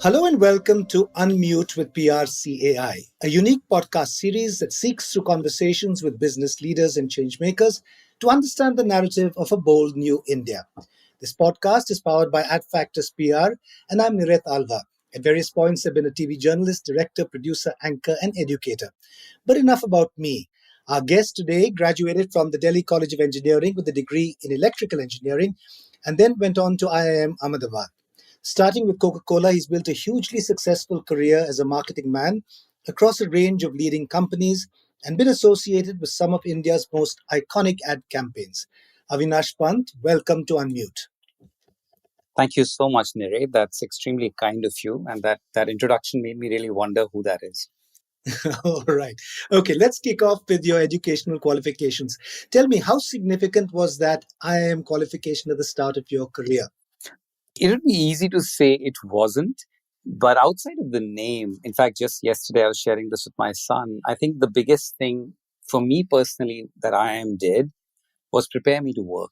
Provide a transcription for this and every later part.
Hello and welcome to Unmute with PRCAI, a unique podcast series that seeks through conversations with business leaders and changemakers to understand the narrative of a bold new India. This podcast is powered by AdFactors PR, and I'm Niret Alva. At various points, I've been a TV journalist, director, producer, anchor, and educator. But enough about me. Our guest today graduated from the Delhi College of Engineering with a degree in electrical engineering and then went on to IIM Ahmedabad. Starting with Coca-Cola, he's built a hugely successful career as a marketing man across a range of leading companies and been associated with some of India's most iconic ad campaigns. Avinash Pant, welcome to Unmute. Thank you so much, Niret. That's extremely kind of you. And that introduction made me really wonder who that is. All right. Okay, let's kick off with your educational qualifications. Tell me, how significant was that IIM qualification at the start of your career? It would be easy to say it wasn't, but outside of the name, in fact, just yesterday I was sharing this with my son. I think the biggest thing for me personally that IIM did was prepare me to work.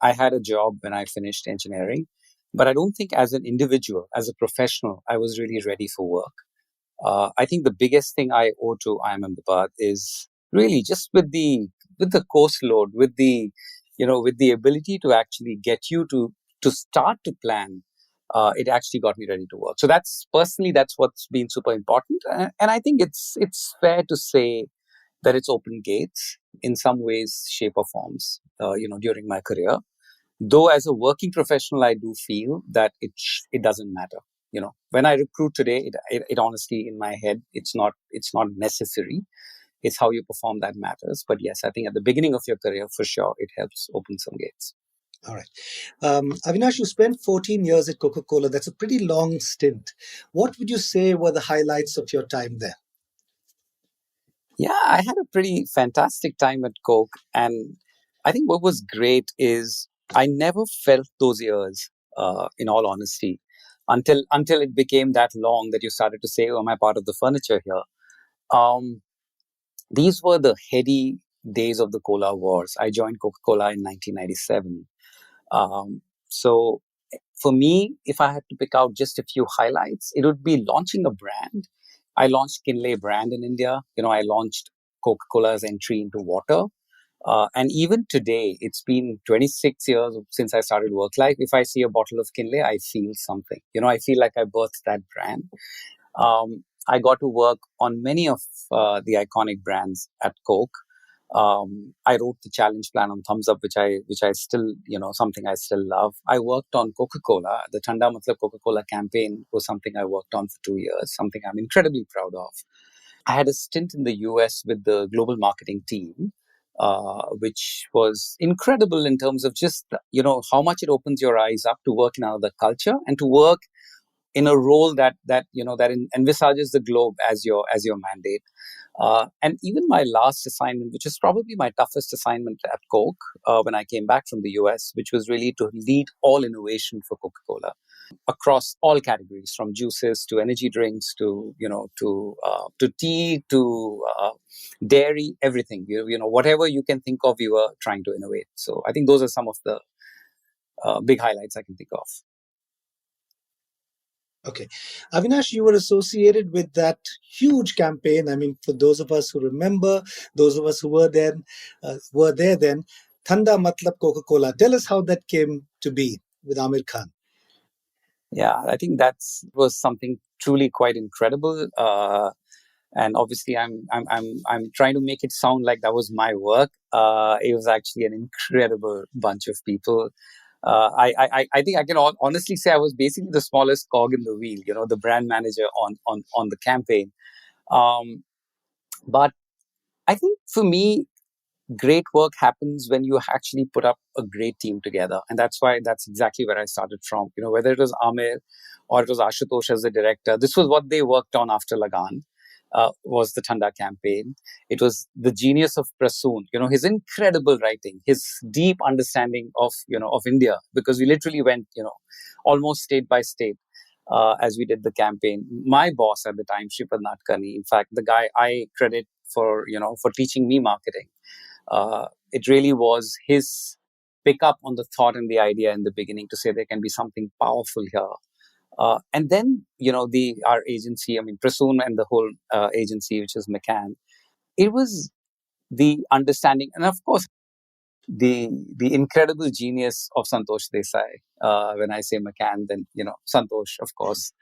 I had a job when I finished engineering, but I don't think as an individual, as a professional, I was really ready for work. I think the biggest thing I owe to IIM Ahmedabad is really just with the course load, with the ability to actually get you to start to plan. It actually got me ready to work. So that's what's been super important, and I think it's fair to say that it's opened gates in some ways, shape or forms. During my career. Though as a working professional, I do feel that it doesn't matter. When I recruit today, it honestly in my head, it's not necessary. It's how you perform that matters. But yes, I think at the beginning of your career, for sure, it helps open some gates. All right. Avinash, you spent 14 years at Coca-Cola. That's a pretty long stint. What would you say were the highlights of your time there? Yeah, I had a pretty fantastic time at Coke. And I think what was great is I never felt those years, in all honesty, until it became that long that you started to say, oh, am I part of the furniture here? Um, these were the heady days of the Cola Wars. I joined Coca-Cola in 1997. So for me, if I had to pick out just a few highlights, it would be launching a brand. I launched Kinley brand in India. I launched Coca-Cola's entry into water. And even today, it's been 26 years since I started work life. If I see a bottle of Kinley, I feel something. I feel like I birthed that brand. I got to work on many of the iconic brands at Coke. I wrote the challenge plan on Thumbs Up, which I still, something I still love. I worked on Coca-Cola. The Thanda Matlab Coca-Cola campaign was something I worked on for 2 years, something I'm incredibly proud of. I had a stint in the US with the global marketing team, which was incredible in terms of just, how much it opens your eyes up to work in another culture and to work in a role that envisages the globe as your mandate. And even my last assignment, which is probably my toughest assignment at Coke, when I came back from the US, which was really to lead all innovation for Coca-Cola across all categories, from juices to energy drinks to tea to dairy, everything. Whatever you can think of, we were trying to innovate. So I think those are some of the big highlights I can think of. Okay. Avinash, you were associated with that huge campaign. I mean, for those of us who remember, those of us who were there then, Thanda Matlab Coca-Cola. Tell us how that came to be with Amir Khan. Yeah, I think that was something truly quite incredible. And obviously, I'm trying to make it sound like that was my work. It was actually an incredible bunch of people. I think I can honestly say I was basically the smallest cog in the wheel. The brand manager on the campaign. But I think for me, great work happens when you actually put up a great team together. And that's exactly where I started from. Whether it was Amir or it was Ashutosh as the director, this was what they worked on after Lagan, was the Thanda campaign. It was the genius of Prasoon, his incredible writing, his deep understanding of India, because we literally went, almost state by state. As we did the campaign, my boss at the time, Shripad Natkani, in fact, the guy I credit for teaching me marketing. It really was his pick up on the thought and the idea in the beginning to say there can be something powerful here. And then, the our agency, I mean, Prasoon and the whole agency, which is McCann, it was the understanding, and of course, the incredible genius of Santosh Desai. When I say McCann, then Santosh, of course.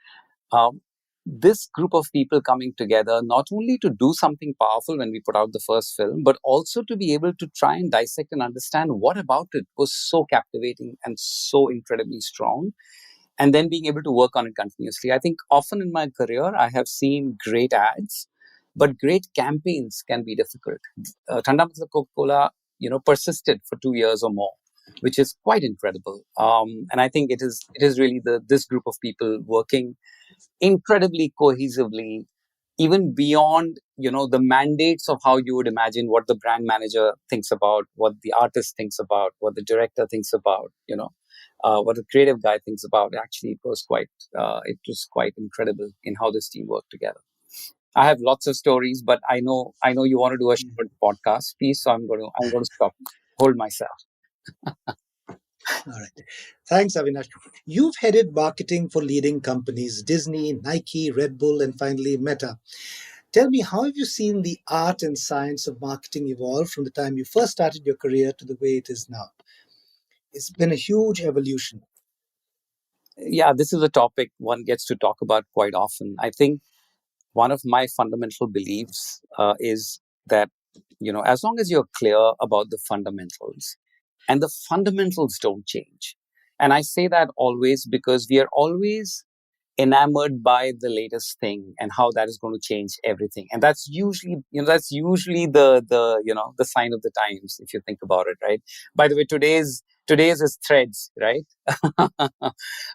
Um, this group of people coming together not only to do something powerful when we put out the first film, but also to be able to try and dissect and understand what about it was so captivating and so incredibly strong, and then being able to work on it continuously. I think often in my career, I have seen great ads, but great campaigns can be difficult. Thanda Matlab Coca-Cola, persisted for 2 years or more, which is quite incredible. And I think it is really this group of people working incredibly cohesively, even beyond the mandates of how you would imagine what the brand manager thinks about, what the artist thinks about, what the director thinks about, what the creative guy thinks about. Actually, it was quite incredible in how this team worked together. I have lots of stories, but I know you want to do a Mm. short podcast piece, so I'm going to stop, hold myself. All right. Thanks, Avinash. You've headed marketing for leading companies Disney, Nike, Red Bull, and finally Meta. Tell me, how have you seen the art and science of marketing evolve from the time you first started your career to the way it is now? It's been a huge evolution. Yeah, this is a topic one gets to talk about quite often. I think one of my fundamental beliefs is that as long as you're clear about the fundamentals, and the fundamentals don't change, and I say that always because we are always enamored by the latest thing and how that is going to change everything, and that's usually the sign of the times, if you think about it, right? By the way, today's is Threads, right?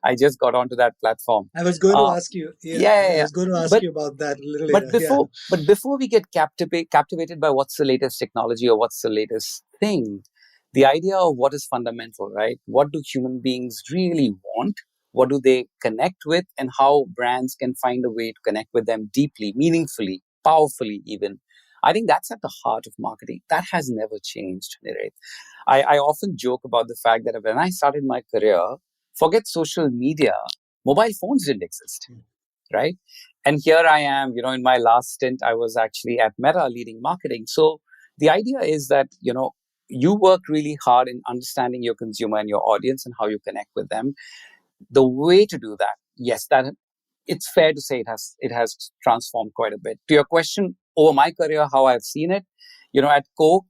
I just got onto that platform. I was going to uh, ask you, yeah, yeah, yeah, I yeah. was going to ask but you about that a little but later. Yeah. before we get captivated by what's the latest technology or what's the latest thing, the idea of what is fundamental, right? What do human beings really want? What do they connect with? And how brands can find a way to connect with them deeply, meaningfully, powerfully, even. I think that's at the heart of marketing. That has never changed, Niret. I often joke about the fact that when I started my career, forget social media, mobile phones didn't exist, right? And here I am, in my last stint, I was actually at Meta leading marketing. So the idea is that, you work really hard in understanding your consumer and your audience and how you connect with them. The way to do that, yes, that it's fair to say it has transformed quite a bit. To your question, over my career, how I've seen it, at Coke,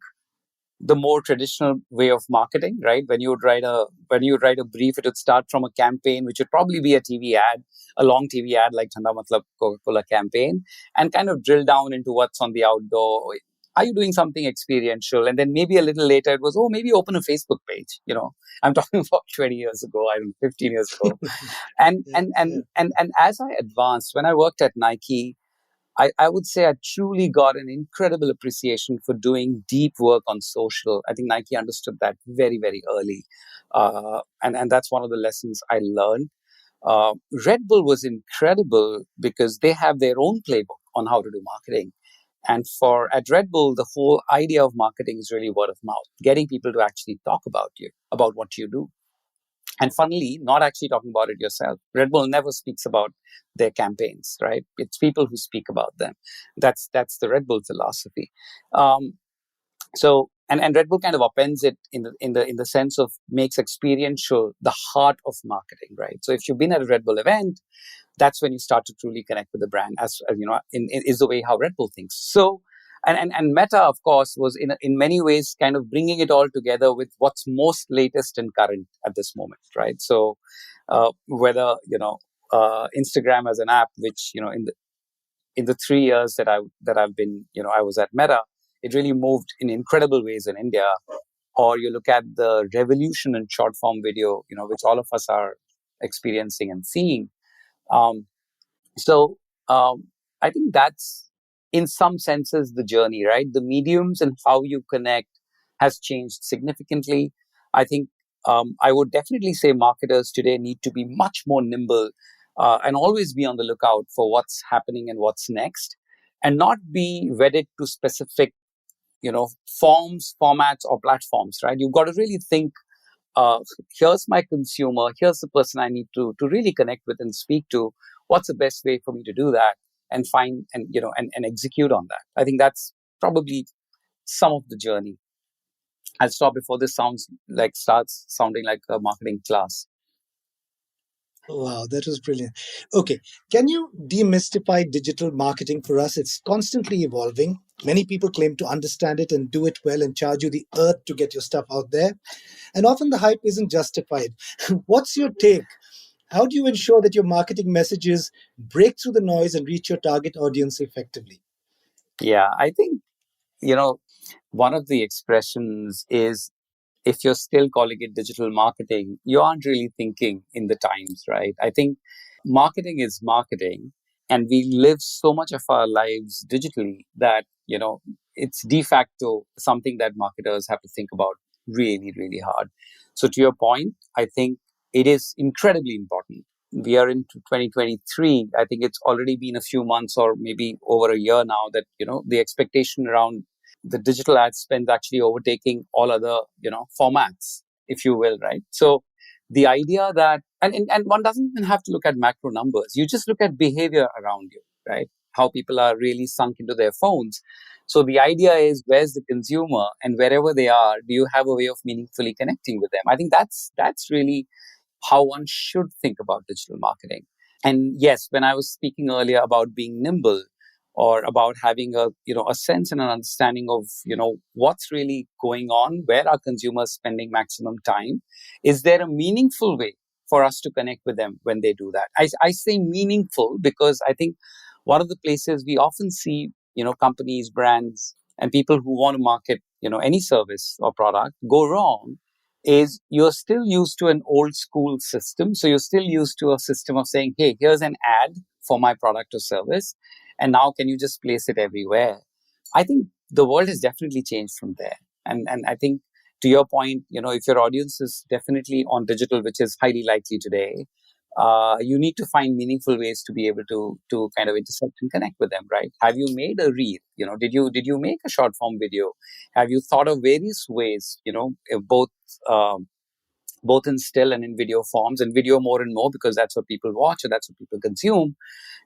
the more traditional way of marketing, right? When you would write a brief, it would start from a campaign, which would probably be a TV ad, a long TV ad like Thanda Matlab Coca-Cola campaign, and kind of drill down into what's on the outdoor. Are you doing something experiential? And then maybe a little later, it was, oh, maybe open a Facebook page. I'm talking about 20 years ago, I don't know, 15 years ago. And Yeah, and yeah. and and and as I advanced, when I worked at Nike, I would say I truly got an incredible appreciation for doing deep work on social. I think Nike understood that very, very early. And that's one of the lessons I learned. Uh, Red Bull was incredible because they have their own playbook on how to do marketing. And for at Red Bull, the whole idea of marketing is really word of mouth, getting people to actually talk about you, about what you do. And funnily, not actually talking about it yourself. Red Bull never speaks about their campaigns, right? It's people who speak about them. That's the Red Bull philosophy. Um, and Red Bull kind of upends it in the sense of makes experiential the heart of marketing, right? So if you've been at a Red Bull event, that's when you start to truly connect with the brand, as is the way how Red Bull thinks. So, and Meta, of course, was in many ways kind of bringing it all together with what's most latest and current at this moment, right? So, whether Instagram as an app, which in the 3 years that I've been, I was at Meta, it really moved in incredible ways in India. Or you look at the revolution in short form video, which all of us are experiencing and seeing. Um, so I think that's in some senses the journey, right? The mediums and how you connect has changed significantly. I think I would definitely say marketers today need to be much more nimble and always be on the lookout for what's happening and what's next, and not be wedded to specific, forms, formats, or platforms, right? You've got to really think uh, here's my consumer, here's the person I need to really connect with and speak to. What's the best way for me to do that and find and and execute on that? I think that's probably some of the journey. I'll stop before this starts sounding like a marketing class. Wow, that was brilliant. Okay, can you demystify digital marketing for us? It's constantly evolving. Many people claim to understand it and do it well and charge you the earth to get your stuff out there. And often the hype isn't justified. What's your take? How do you ensure that your marketing messages break through the noise and reach your target audience effectively? Yeah, I think, you know, one of the expressions is, if you're still calling it digital marketing, you aren't really thinking in the times, right? I think marketing is marketing, and we live so much of our lives digitally that, it's de facto something that marketers have to think about really, really hard. So, to your point, I think it is incredibly important. We are into 2023. I think it's already been a few months or maybe over a year now that, the expectation around the digital ad spend actually overtaking all other formats, if you will, right? So the idea that and one doesn't even have to look at macro numbers, you just look at behavior around you, right? How people are really sunk into their phones. So the idea is, where's the consumer, and wherever they are, do you have a way of meaningfully connecting with them? I think that's really how one should think about digital marketing. And yes, when I was speaking earlier about being nimble, or about having a sense and an understanding of what's really going on, where are consumers spending maximum time, is there a meaningful way for us to connect with them when they do that? I say meaningful because I think one of the places we often see companies, brands, and people who want to market any service or product go wrong is, you're still used to an old school system. So you're still used to a system of saying, hey, here's an ad for my product or service, and now can you just place it everywhere? I think the world has definitely changed from there. And I think, to your point, if your audience is definitely on digital, which is highly likely today, you need to find meaningful ways to be able to kind of intersect and connect with them, right? Have you made a reel? Did you make a short form video? Have you thought of various ways, um, both in still and in video forms, and video more and more because that's what people watch and that's what people consume?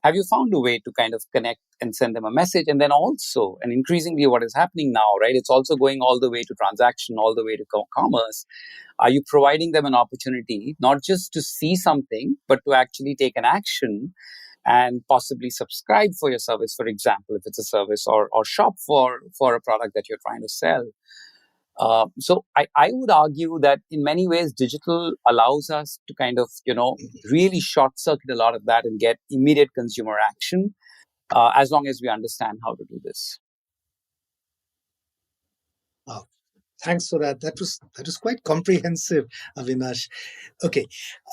Have you found a way to kind of connect and send them a message? And then also, and increasingly what is happening now, right, it's also going all the way to transaction, all the way to commerce. Are you providing them an opportunity not just to see something, but to actually take an action and possibly subscribe for your service, for example, if it's a service, or shop for a product that you're trying to sell? So I would argue that in many ways, digital allows us to kind of, really short circuit a lot of that and get immediate consumer action, as long as we understand how to do this. Wow, thanks for that. That was quite comprehensive, Avinash. Okay,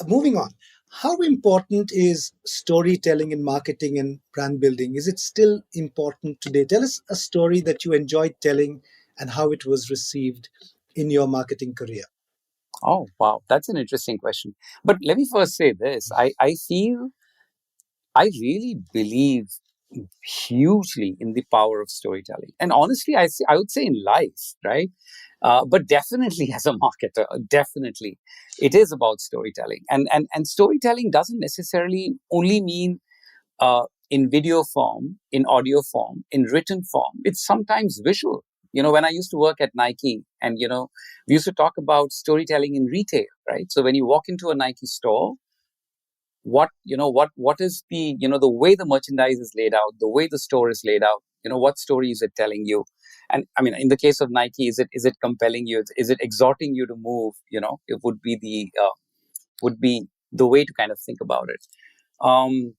moving on. How important is storytelling in marketing and brand building? Is it still important today? Tell us a story that you enjoyed telling and how it was received in your marketing career. Oh, wow. That's an interesting question. But let me first say this. I really believe hugely in the power of storytelling. And honestly, I would say in life, right? But definitely as a marketer, definitely it is about storytelling. And storytelling doesn't necessarily only mean in video form, in audio form, in written form. It's sometimes visual. When I used to work at Nike, and we used to talk about storytelling in retail, right? So when you walk into a Nike store, what is the way the merchandise is laid out, the way the store is laid out, what story is it telling you? And I mean, in the case of Nike, is it compelling you, is it exhorting you to move? It would be the way to kind of think about it. um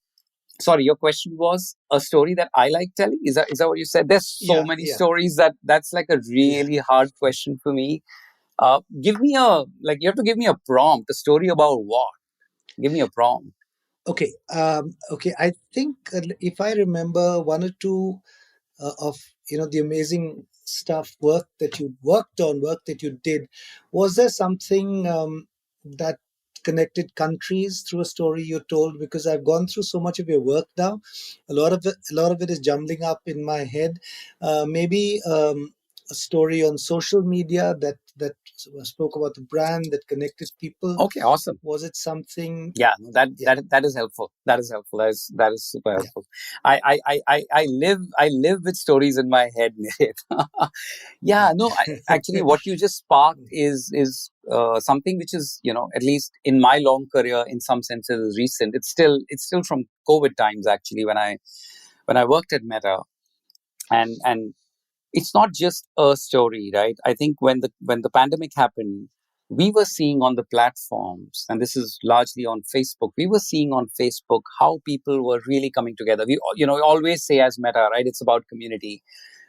Sorry, your question was a story that I like telling. Is that what you said? There's so Yeah, many yeah, stories that's like a yeah. really hard question for me. Give me you have to give me a prompt. A story about what? Give me a prompt. Okay, okay. I think if I remember one or two of the amazing stuff, work that you worked on, work that you did, was there something that connected countries through a story you told? Because I've gone through so much of your work now, a lot of it is jumbling up in my head. Maybe a story on social media that spoke about the brand that connected people? Okay, awesome. Was it something? Yeah, no, that Yeah, that is helpful. That is helpful. That is super yeah. helpful. I live with stories in my head, Niret. Yeah, no, actually, what you just sparked is something which is, at least in my long career, in some senses, recent. It's still from COVID times, actually, when I worked at Meta, and it's not just a story, right? I think when the pandemic happened, we were seeing on the platforms, and this is largely on Facebook. We were seeing on Facebook how people were really coming together. We, always say as Meta, right? It's about community.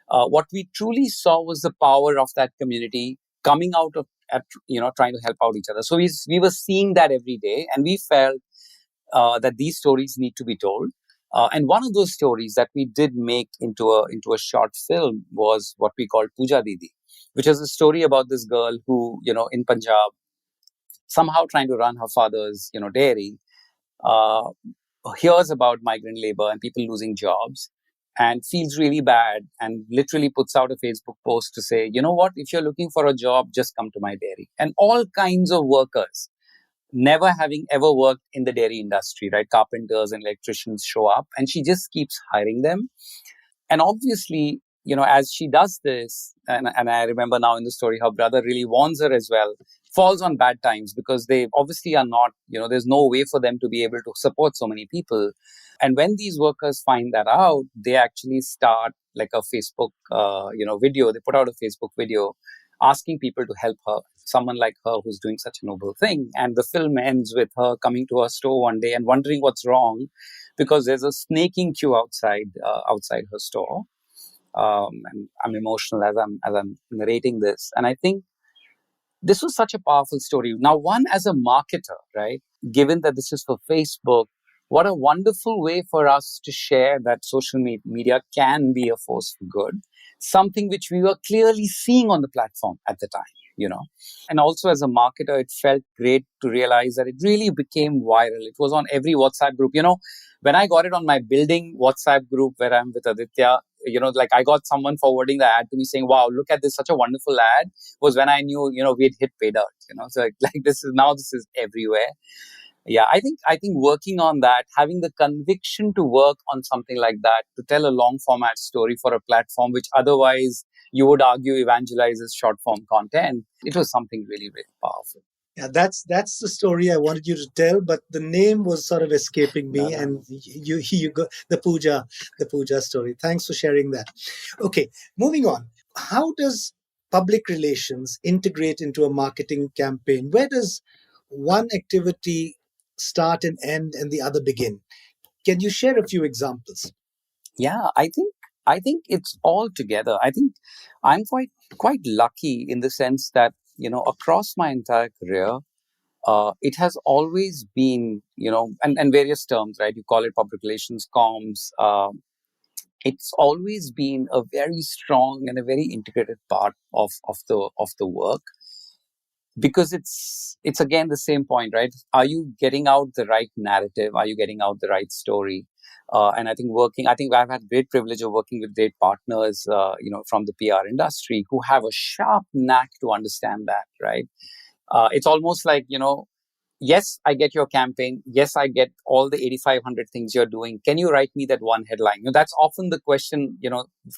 What we truly saw was the power of that community coming out of at trying to help out each other. So we were seeing that every day, and we felt that these stories need to be told. And one of those stories that we did make into a short film was what we called Puja Didi, which is a story about this girl who, in Punjab, somehow trying to run her father's dairy, uh, hears about migrant labor and people losing jobs, and feels really bad, and literally puts out a Facebook post to say, you know what, if you're looking for a job, just come to my dairy. And all kinds of workers, never having ever worked in the dairy industry, right? Carpenters and electricians show up, and she just keeps hiring them. And obviously, as she does this, and I remember now in the story, her brother really warns her as well, falls on bad times because they obviously are not, there's no way for them to be able to support so many people. And when these workers find that out, they actually start like a Facebook, video. They put out a Facebook video asking people to help her, someone like her who's doing such a noble thing. And the film ends with her coming to her store one day and wondering what's wrong, because there's a snaking queue outside her store. And I'm emotional as I'm narrating this, and I think this was such a powerful story. Now, one, as a marketer, right? Given that this is for Facebook, what a wonderful way for us to share that social media can be a force for good, something which we were clearly seeing on the platform at the time, you know. And also, as a marketer, it felt great to realize that it really became viral. It was on every WhatsApp group. When I got it on my building WhatsApp group where I'm with Aditya, like I got someone forwarding the ad to me saying, wow, look at this, such a wonderful ad, was when I knew, we had hit pay dirt, So like this is everywhere. Yeah, I think working on that, having the conviction to work on something like that, to tell a long format story for a platform which otherwise you would argue evangelizes short form content, it was something really, really powerful. Yeah, that's the story I wanted you to tell, but the name was sort of escaping No, me, no, and no. you go the puja story. Thanks for sharing that. Okay, moving on. How does public relations integrate into a marketing campaign? Where does one activity start and end, and the other begin? Can you share a few examples? Yeah, I think it's all together. I think I'm quite lucky in the sense that, across my entire career, it has always been, and various terms, right? You call it public relations, comms. It's always been a very strong and a very integrated part of the work, because it's again the same point, right? Are you getting out the right narrative? Are you getting out the right story? And I think I've had great privilege of working with great partners, from the PR industry, who have a sharp knack to understand that, right? It's almost like, yes, I get your campaign. Yes, I get all the 8,500 things you're doing. Can you write me that one headline? That's often the question,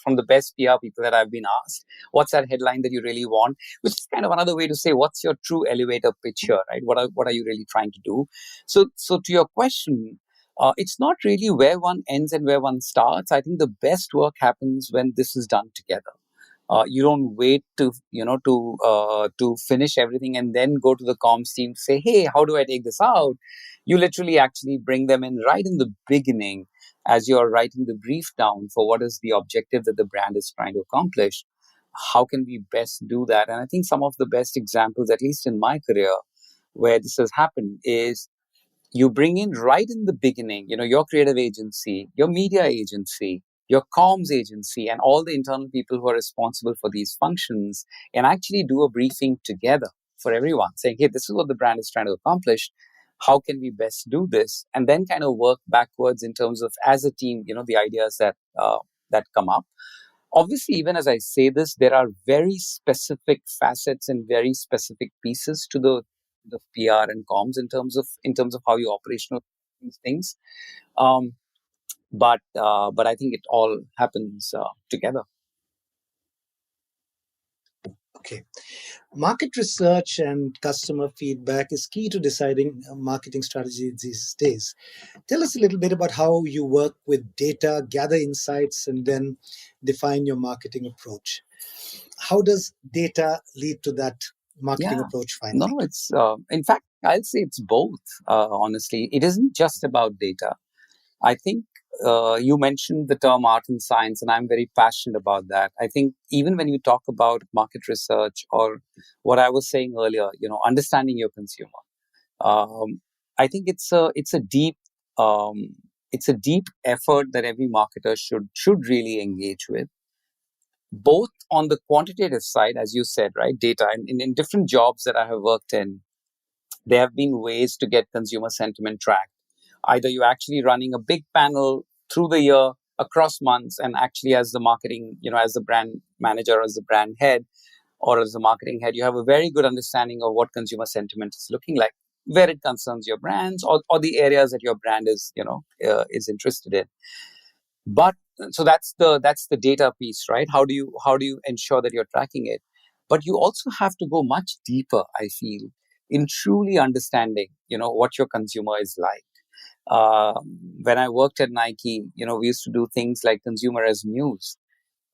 from the best PR people that I've been asked. What's that headline that you really want? Which is kind of another way to say, what's your true elevator pitch here, right? What are you really trying to do? So to your question, it's not really where one ends and where one starts. I think the best work happens when this is done together. You don't wait to finish everything and then go to the comms team to say, hey, how do I take this out? You literally actually bring them in right in the beginning, as you're writing the brief down for what is the objective that the brand is trying to accomplish. How can we best do that? And I think some of the best examples, at least in my career, where this has happened is, you bring in right in the beginning, your creative agency, your media agency, your comms agency, and all the internal people who are responsible for these functions, and actually do a briefing together for everyone, saying, hey, this is what the brand is trying to accomplish. How can we best do this? And then kind of work backwards in terms of, as a team, the ideas that come up. Obviously, even as I say this, there are very specific facets and very specific pieces to the PR and comms in terms of how you operational these things. Um, but I think it all happens together. Okay. Market research and customer feedback is key to deciding marketing strategies these days. Tell us a little bit about how you work with data, gather insights, and then define your marketing approach. How does data lead to that marketing Yeah, approach no, finally? no, it's in fact I'll say it's both. Honestly, it isn't just about data. I think you mentioned the term art and science, and I'm very passionate about that. I think even when you talk about market research or what I was saying earlier, understanding your consumer, um, I think um, it's a deep effort that every marketer should really engage with, both on the quantitative side, as you said, right, data. And in different jobs that I have worked in, there have been ways to get consumer sentiment tracked. Either you're actually running a big panel through the year across months, and actually as the marketing, as the brand manager, as the brand head, or as the marketing head, you have a very good understanding of what consumer sentiment is looking like, where it concerns your brands, or the areas that your brand is interested in. But so that's the data piece, right? How do you ensure that you're tracking it? But you also have to go much deeper, I feel, in truly understanding what your consumer is like. uh, when I worked at Nike, we used to do things like consumer as news.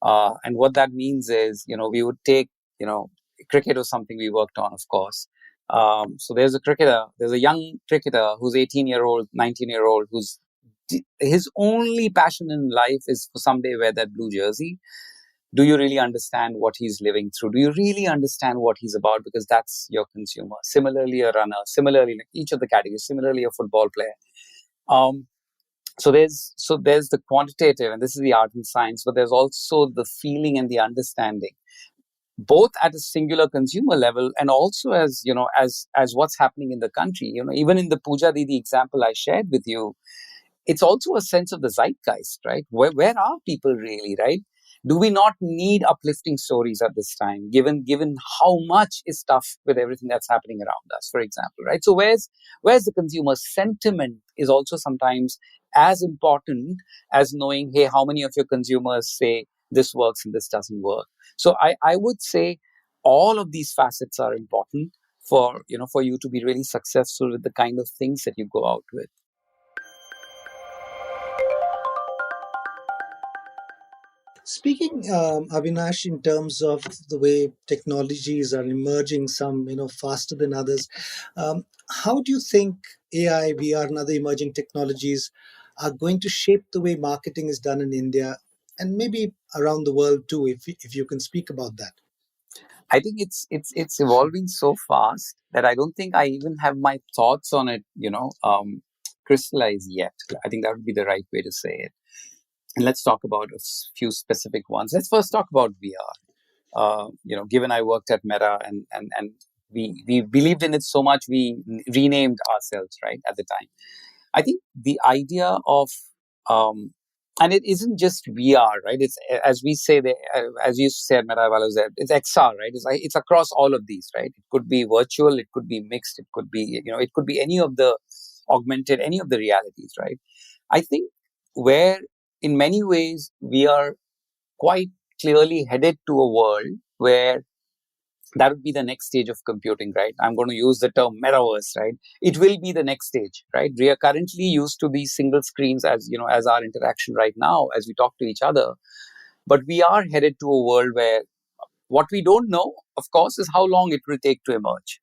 And what that means is, we would take, you know, cricket was something we worked on, of course. So there's a young cricketer who's 18-year-old, 19-year-old, his only passion in life is for someday wear that blue jersey. Do you really understand what he's living through? Do you really understand what he's about? Because that's your consumer. Similarly, a runner, similarly, like each of the categories, similarly, a football player. Um, so there's the quantitative, and this is the art and science, but there's also the feeling and the understanding, both at a singular consumer level and also as what's happening in the country. Even in the Puja Didi example I shared with you, it's also a sense of the zeitgeist, right? Where are people really, right? Do we not need uplifting stories at this time, given how much is tough with everything that's happening around us, for example, right? So where's the consumer sentiment is also sometimes as important as knowing, hey, how many of your consumers say this works and this doesn't work. So I would say all of these facets are important for you to be really successful with the kind of things that you go out with. Speaking, Avinash, in terms of the way technologies are emerging, some faster than others, how do you think AI, VR, and other emerging technologies are going to shape the way marketing is done in India and maybe around the world too? If you can speak about that. I think it's evolving so fast that I don't think I even have my thoughts on it, crystallized yet. I think that would be the right way to say it. And let's talk about few specific ones. Let's first talk about VR. Given I worked at Meta, and we believed in it so much, we renamed ourselves right at the time. I think the idea of, um, and it isn't just VR, right? It's, as we say, as you said, Meta, it's XR, right? It's across all of these, right? It could be virtual, it could be mixed, it could be, it could be any of the augmented, any of the realities, right? I think where, in many ways, we are quite clearly headed to a world where that would be the next stage of computing, right? I'm going to use the term metaverse, right? It will be the next stage, right? We are currently used to these single screens as, as our interaction right now, as we talk to each other. But we are headed to a world where what we don't know, of course, is how long it will take to emerge.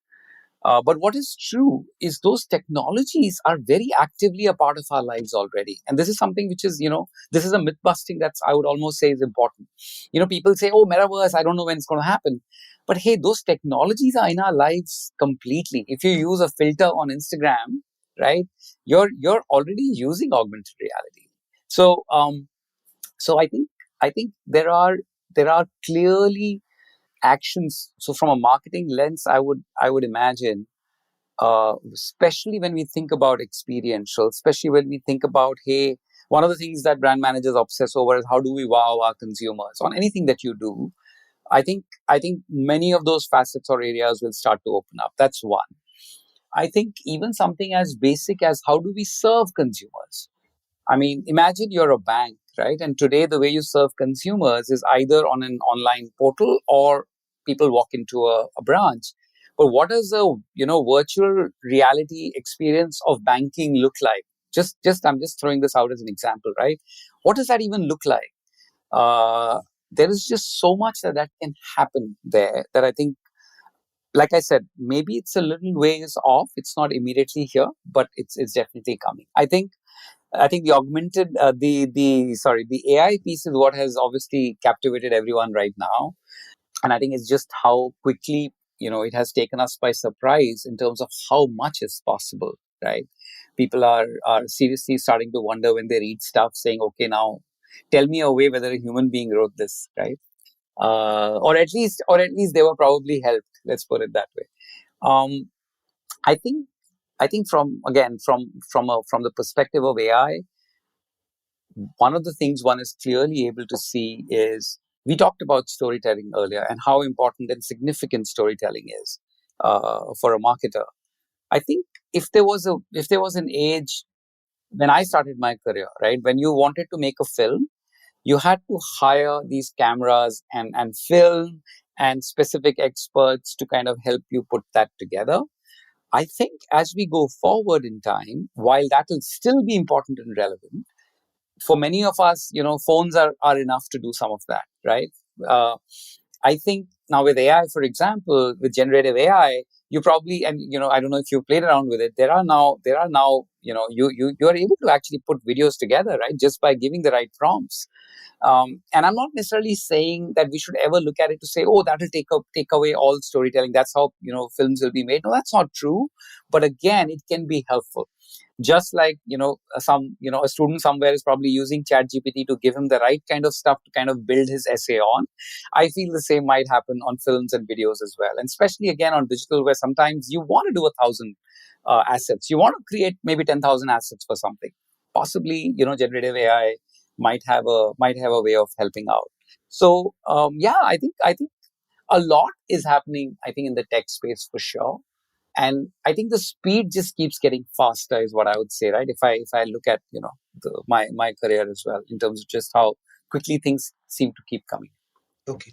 But what is true is those technologies are very actively a part of our lives already. And this is something which is, this is a myth busting that's, I would almost say, is important. People say, oh, metaverse, I don't know when it's going to happen. But hey, those technologies are in our lives completely. If you use a filter on Instagram, right, you're already using augmented reality. So I think there are clearly actions. So from a marketing lens, I would imagine, especially when we think about experiential, especially when we think about, hey, One of the things that brand managers obsess over is how do we wow our consumers on anything that you do. I think many of those facets or areas will start to open up. That's one. I think even something as basic as how do we serve consumers. I mean, imagine you're a bank, right? And today the way you serve consumers is either on an online portal or people walk into a branch. But what does a virtual reality experience of banking look like? Just I'm just throwing this out as an example, right? What does that even look like? Uh, there is just so much that can happen there that I think, like I said, maybe it's a little ways off. It's not immediately here, but it's definitely coming. I think the augmented, the AI piece is what has obviously captivated everyone right now, and I think it's just how quickly it has taken us by surprise in terms of how much is possible, right? People are seriously starting to wonder when they read stuff saying, okay, now tell me a way whether a human being wrote this, right? Or at least they were probably helped. Let's put it that way. Um, I think I think from the perspective of AI, one of the things one is clearly able to see is we talked about storytelling earlier and how important and significant storytelling is for a marketer. I think if there was an age when I started my career, right, when you wanted to make a film, you had to hire these cameras and film and specific experts to kind of help you put that together. I think as we go forward in time, while that will still be important and relevant, for many of us, phones are enough to do some of that, right? Uh, I think now with AI, for example, with generative AI, you probably, and I don't know if you've played around with it. There are now, you are able to actually put videos together, right, just by giving the right prompts. And I'm not necessarily saying that we should ever look at it to say, oh, that will take away all storytelling. That's how films will be made. No, that's not true. But again, it can be helpful. Just like a student somewhere is probably using chat gpt to give him the right kind of stuff to kind of build his essay on. I feel the same might happen on films and videos as well, and especially again on digital, where sometimes you want to do 1,000 assets, you want to create maybe 10,000 assets for something. Possibly generative AI might have a way of helping out. So yeah, I think a lot is happening, I think, in the tech space for sure. And I think the speed just keeps getting faster is what I would say, right? If I look at my career as well, in terms of just how quickly things seem to keep coming. Okay.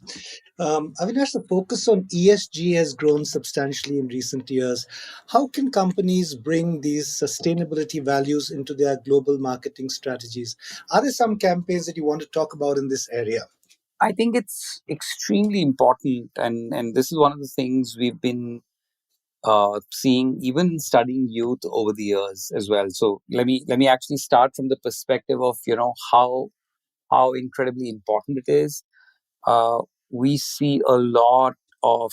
Avinash, the focus on ESG has grown substantially in recent years. How can companies bring these sustainability values into their global marketing strategies? Are there some campaigns that you want to talk about in this area? I think it's extremely important, and this is one of the things we've been seeing even in studying youth over the years as well. So let me actually start from the perspective of how incredibly important it is. uh, we see a lot of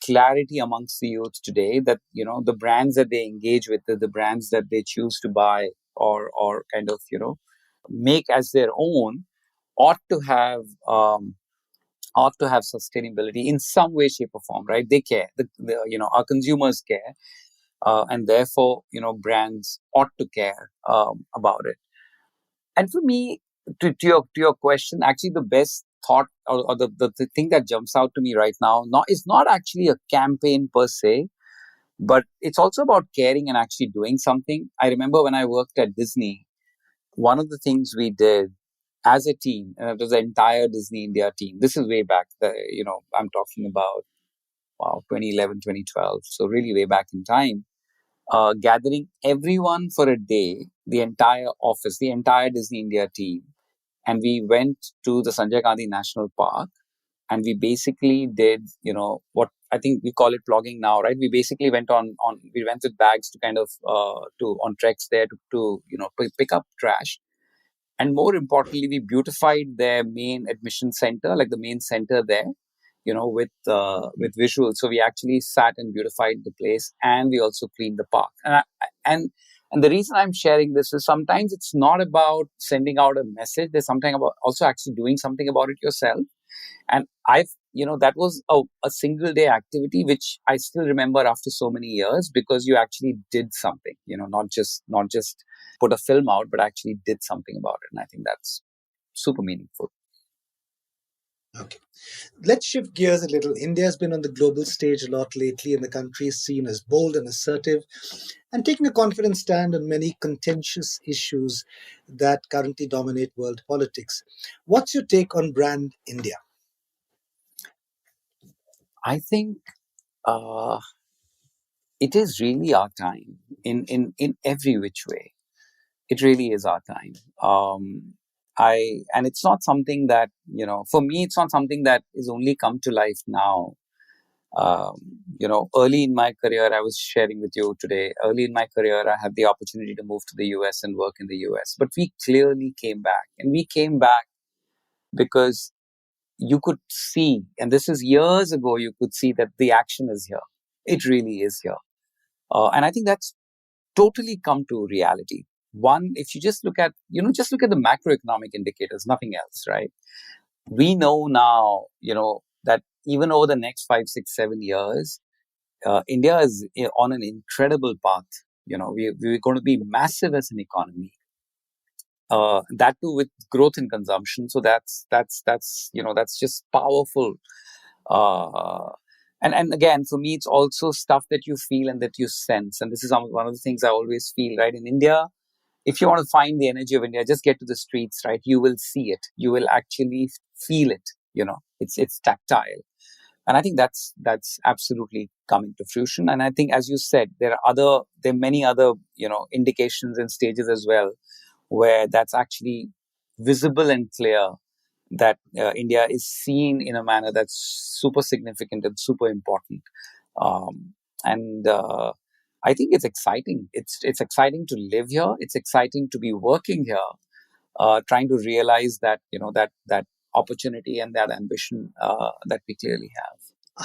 clarity amongst the youth today that the brands that they engage with, the brands that they choose to buy or kind of make as their own, ought to have sustainability in some way, shape, or form. Right? They care. Our consumers care, and therefore brands ought to care about it. And for me, to your question, actually, the best thought, or the thing that jumps out to me right now, is not actually a campaign per se, but it's also about caring and actually doing something. I remember when I worked at Disney, one of the things we did as a team, and it was the entire Disney India team. This is way back. I'm talking about, wow, 2011, 2012. So really way back in time. Gathering everyone for a day, the entire office, the entire Disney India team, and we went to the Sanjay Gandhi National Park, and we basically did, what I think we call it vlogging now, right? We basically we went with bags to kind of to on treks there to pick up trash, and more importantly, we beautified their main admission center, like the main center there, with visuals. So we actually sat and beautified the place, and we also cleaned the park. And the reason I'm sharing this is sometimes it's not about sending out a message. There's something about also actually doing something about it yourself. And that was a single day activity, which I still remember after so many years, because you actually did something, not just put a film out, but actually did something about it. And I think that's super meaningful. Okay. Let's shift gears a little. India has been on the global stage a lot lately, and the country is seen as bold and assertive and taking a confident stand on many contentious issues that currently dominate world politics. What's your take on brand India? I think uh, it is really our time in every which way. It really is our time. And it's not something that, for me, it's not something that is only come to life now. Early in my career, I was sharing with you today, early in my career, I had the opportunity to move to the US and work in the US. But we clearly came back. And we came back because you could see, and this is years ago, you could see that the action is here. It really is here. And I think that's totally come to reality. One, if you just look at, just look at the macroeconomic indicators, nothing else, right? We know now, that even over the next 5, 6, 7 years, India is on an incredible path. We're going to be massive as an economy. That too with growth in consumption. So that's just powerful. Uh, and again, for me, it's also stuff that you feel and that you sense. And this is one of the things I always feel, right? In India, if you want to find the energy of India, just get to the streets, right? You will see it. You will actually feel it. It's tactile. And I think that's absolutely coming to fruition. And I think, as you said, there are many other indications and stages as well, where that's actually visible and clear that India is seen in a manner that's super significant and super important. And I think it's exciting. It's exciting to live here. It's exciting to be working here, trying to realize that that opportunity and that ambition that we clearly have.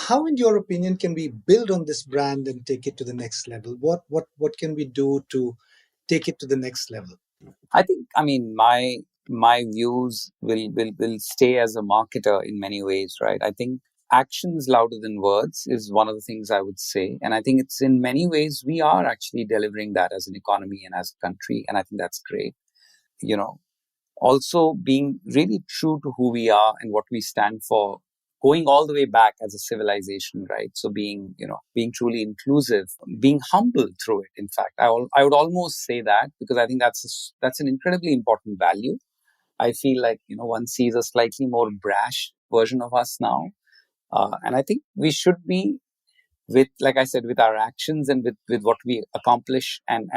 How, in your opinion, can we build on this brand and take it to the next level? What can we do to take it to the next level? I think, I mean, my views will stay as a marketer in many ways, right? I think actions louder than words is one of the things I would say, and I think it's in many ways we are actually delivering that as an economy and as a country, and I think that's great. You know, Also being really true to who we are and what we stand for, going all the way back as a civilization, right? So being truly inclusive, being humble through it. In fact, I would almost say that, because I think that's an incredibly important value. I feel like one sees a slightly more brash version of us now, and I think we should be, with, like I said, with our actions and with what we accomplish and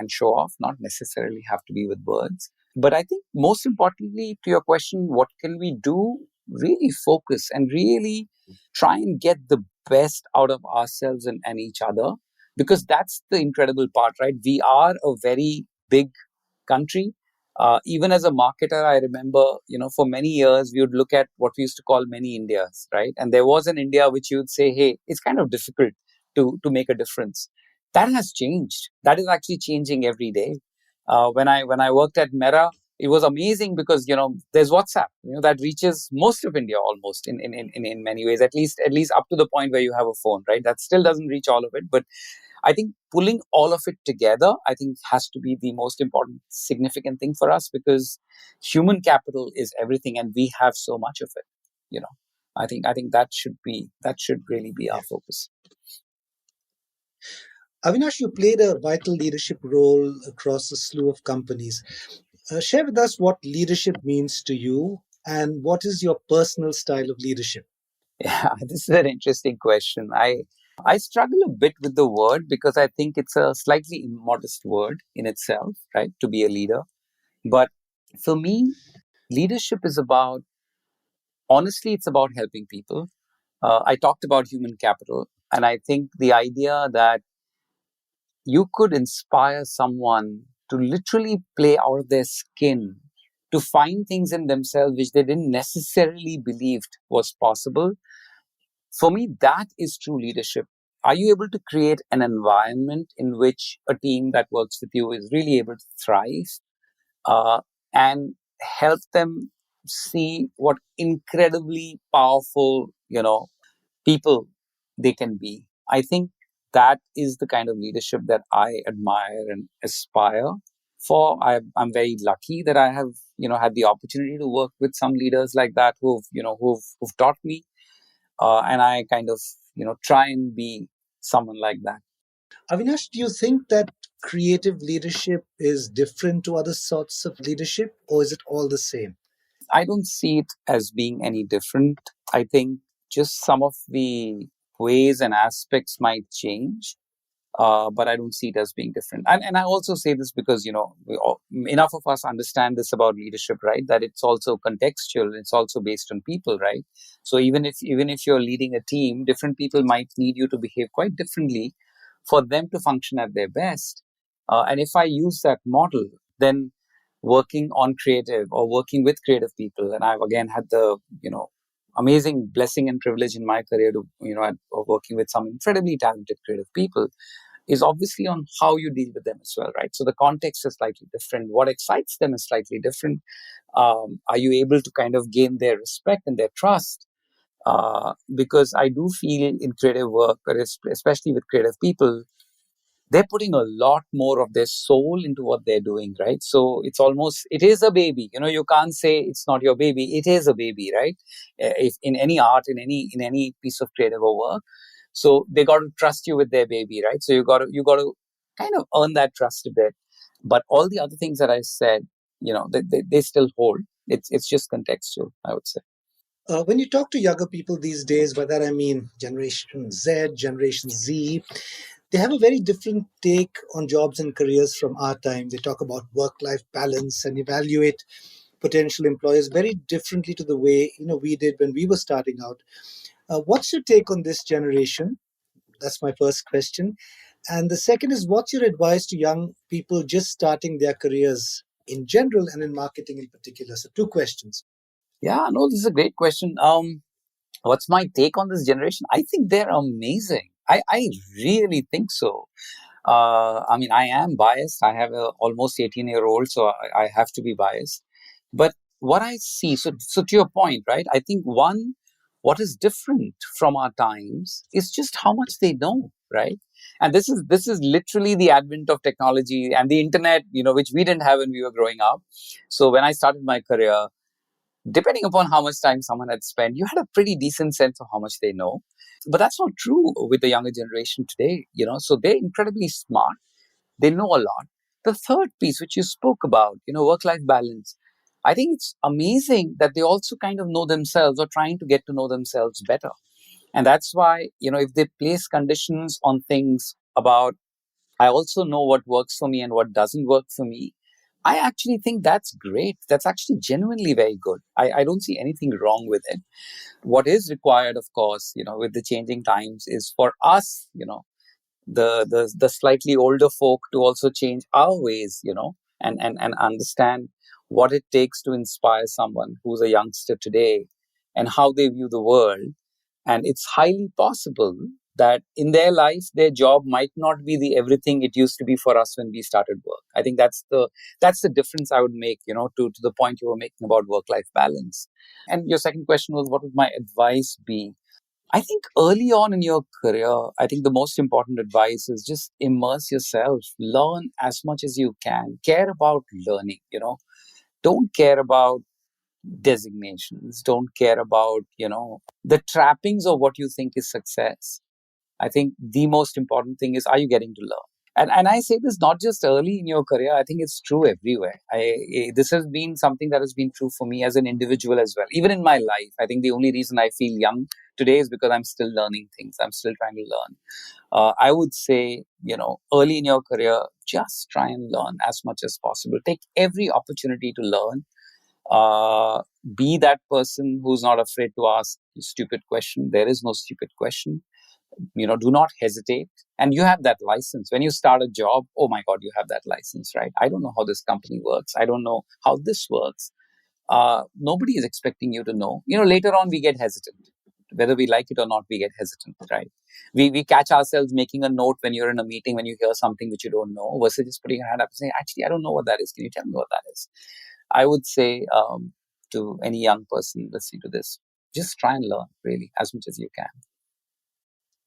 show off, not necessarily have to be with words. But I think most importantly to your question, what can we do? Really focus and really try and get the best out of ourselves and each other, because that's the incredible part, right? We are a very big country. Even as a marketer, I remember, for many years, we would look at what we used to call many Indias, right? And there was an India which you would say, hey, it's kind of difficult to make a difference. That has changed. That is actually changing every day. When I worked at Mera, it was amazing because there's WhatsApp, that reaches most of India almost in many ways, at least up to the point where you have a phone, right? That still doesn't reach all of it, but I think pulling all of it together, I think, has to be the most important, significant thing for us, because human capital is everything, and we have so much of it. You know, I think that should really be Yeah. our focus. Avinash, you played a vital leadership role across a slew of companies. Share with us what leadership means to you and what is your personal style of leadership. Yeah, this is an interesting question. I struggle a bit with the word because I think it's a slightly immodest word in itself, right? To be a leader, but for me, leadership is about, honestly, it's about helping people. I talked about human capital, and I think the idea that you could inspire someone to literally play out of their skin, to find things in themselves which they didn't necessarily believed was possible. For me, that is true leadership. Are you able to create an environment in which a team that works with you is really able to thrive, uh, and help them see what incredibly powerful, people they can be? I think that is the kind of leadership that I admire and aspire I'm very lucky that I have, had the opportunity to work with some leaders like that who've taught me, and I kind of, try and be someone like that. Avinash, do you think that creative leadership is different to other sorts of leadership, or is it all the same? I don't see it as being any different. I think just some of the ways and aspects might change, but I don't see it as being different. And I also say this because, enough of us understand this about leadership, right? That it's also contextual. It's also based on people, right? So even if you're leading a team, different people might need you to behave quite differently for them to function at their best. And if I use that model, then working on creative or working with creative people, and I've again had the, amazing blessing and privilege in my career to, of working with some incredibly talented creative people, is obviously on how you deal with them as well, right? So the context is slightly different. What excites them is slightly different. Are you able to kind of gain their respect and their trust? Because I do feel in creative work, but especially with creative people, they're putting a lot more of their soul into what they're doing, right? So it is a baby. You can't say it's not your baby. It is a baby, right? If in any art, in any piece of creative work, so they got to trust you with their baby, right? So you got to kind of earn that trust a bit. But all the other things that I said, they still hold. It's just contextual, I would say. When you talk to younger people these days, by that I mean Generation Z, Generation Z, they have a very different take on jobs and careers from our time. They talk about work-life balance and evaluate potential employers very differently to the way we did when we were starting out. What's your take on this generation? That's my first question. And the second is, what's your advice to young people just starting their careers in general and in marketing in particular? So, two questions. Yeah, no, this is a great question. What's my take on this generation? I think they're amazing. I really think so. I mean, I am biased. I have a almost 18-year-old, so I have to be biased. But what I see, so to your point, right? I think what is different from our times is just how much they know, right? And this is literally the advent of technology and the internet, which we didn't have when we were growing up. So when I started my career, depending upon how much time someone had spent, you had a pretty decent sense of how much they know. But that's not true with the younger generation today, so they're incredibly smart. They know a lot. The third piece, which you spoke about, work life balance, I think it's amazing that they also kind of know themselves or trying to get to know themselves better. And that's why, if they place conditions on things about, I also know what works for me and what doesn't work for me, I actually think that's great. That's actually genuinely very good. I don't see anything wrong with it. What is required, of course, with the changing times is for us, the slightly older folk to also change our ways, and understand what it takes to inspire someone who's a youngster today and how they view the world. And it's highly possible that in their life, their job might not be the everything it used to be for us when we started work. I think that's the difference I would make, to the point you were making about work-life balance. And your second question was, what would my advice be? I think early on in your career, I think the most important advice is just immerse yourself, learn as much as you can, care about learning, don't care about designations, don't care about, the trappings of what you think is success. I think the most important thing is, are you getting to learn? And I say this not just early in your career. I think it's true everywhere. This has been something that has been true for me as an individual as well. Even in my life, I think the only reason I feel young today is because I'm still learning things. I'm still trying to learn. I would say, early in your career, just try and learn as much as possible. Take every opportunity to learn. Uh, be that person who's not afraid to ask a stupid question. There is no stupid question. Do not hesitate. And you have that license when you start a job. Oh my god, you have that license, right? I don't know how this company works. I don't know how this works. Nobody is expecting you to know. Later on we get hesitant, whether we like it or not. We get hesitant, right? We catch ourselves making a note when you're in a meeting, when you hear something which you don't know, versus just putting your hand up and saying, actually, I don't know what that is, can you tell me what that is? I would say, to any young person listening to this, just try and learn really as much as you can.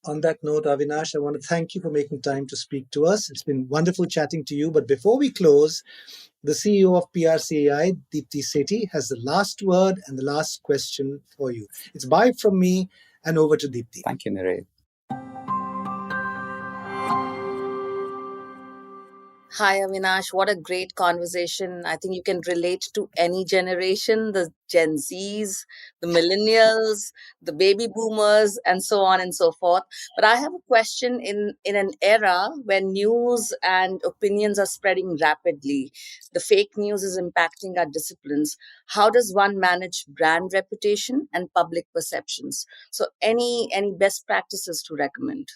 On that note, Avinash, I want to thank you for making time to speak to us. It's been wonderful chatting to you. But before we close, the CEO of PRCAI, Deepti Sethi, has the last word and the last question for you. It's bye from me and over to Deepti. Thank you, Niret. Hi, Avinash. What a great conversation. I think you can relate to any generation, the Gen Zs, the millennials, the baby boomers, and so on and so forth. But I have a question in an era where news and opinions are spreading rapidly. The fake news is impacting our disciplines. How does one manage brand reputation and public perceptions? So any best practices to recommend?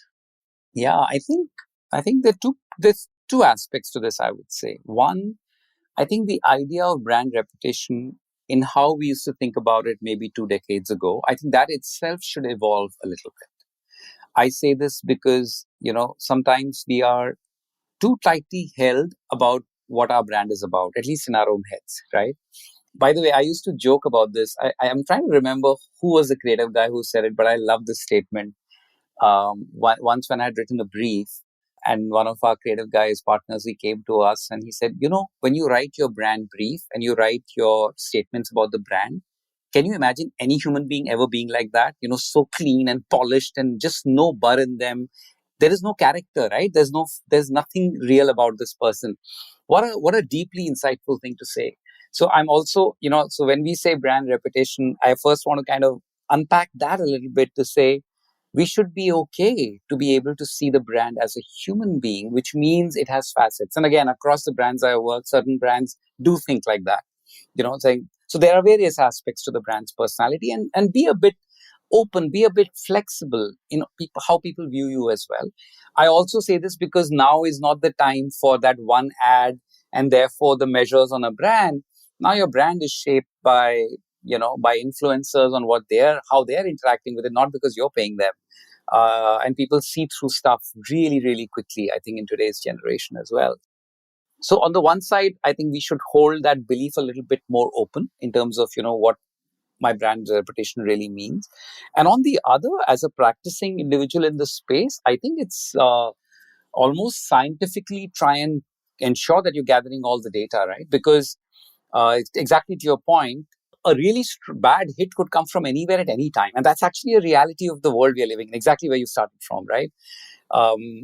Yeah, I think there's two aspects to this, I would say. One, I think the idea of brand reputation in how we used to think about it maybe 2 decades ago, I think that itself should evolve a little bit. I say this because, sometimes we are too tightly held about what our brand is about, at least in our own heads, right? By the way, I used to joke about this. I am trying to remember who was the creative guy who said it, but I love this statement. Once when I had written a brief, and one of our creative guys partners, he came to us and he said, when you write your brand brief and you write your statements about the brand, can you imagine any human being ever being like that? So clean and polished and just no burr in them. There is no character, right? There's nothing real about this person. What a deeply insightful thing to say. So I'm also, so when we say brand reputation, I first want to kind of unpack that a little bit to say we should be okay to be able to see the brand as a human being, which means it has facets. And again, across the brands I work, certain brands do think like that. Saying so there are various aspects to the brand's personality, and be a bit open, be a bit flexible in how people view you as well. I also say this because now is not the time for that one ad and therefore the measures on a brand. Now your brand is shaped by influencers on how they're interacting with it, not because you're paying them. And people see through stuff really, really quickly, I think, in today's generation as well. So on the one side, I think we should hold that belief a little bit more open in terms of, what my brand reputation really means. And on the other, as a practicing individual in the space, I think it's almost scientifically try and ensure that you're gathering all the data, right? Because exactly to your point, a really bad hit could come from anywhere at any time. And that's actually a reality of the world we are living in, exactly where you started from, right?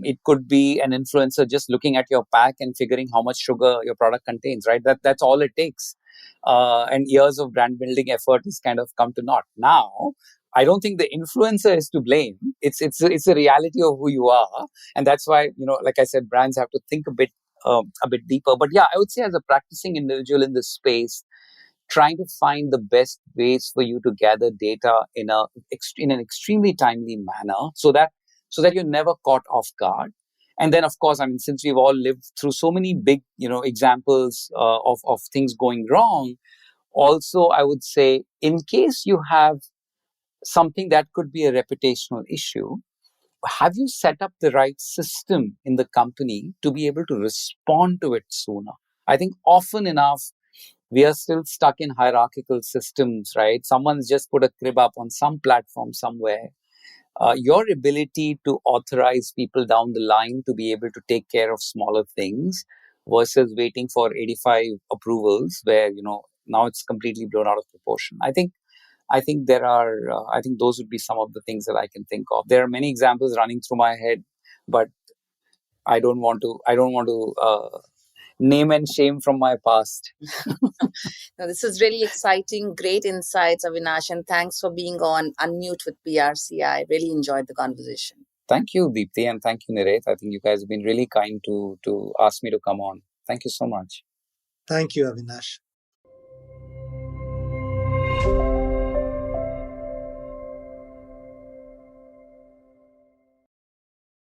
It could be an influencer just looking at your pack and figuring how much sugar your product contains, right? That's all it takes. And years of brand building effort has kind of come to naught. Now, I don't think the influencer is to blame. It's a reality of who you are, and that's why, like I said, brands have to think a bit deeper. But yeah, I would say as a practicing individual in this space, trying to find the best ways for you to gather data in an extremely timely manner, so that you're never caught off guard. And then, of course, I mean, since we've all lived through so many big, examples of things going wrong, also, I would say, in case you have something that could be a reputational issue, have you set up the right system in the company to be able to respond to it sooner? I think often enough, we are still stuck in hierarchical systems, right? Someone's just put a crib up on some platform somewhere. Your ability to authorize people down the line to be able to take care of smaller things versus waiting for 85 approvals where, now it's completely blown out of proportion. I think those would be some of the things that I can think of. There are many examples running through my head, but I don't want to name and shame from my past. Now, this is really exciting, great insights, Avinash, and thanks for being on Unmute with PRCI. Really enjoyed the conversation. Thank you, Deepthi, and thank you, Niret. I think you guys have been really kind to ask me to come on. Thank you so much. Thank you, Avinash.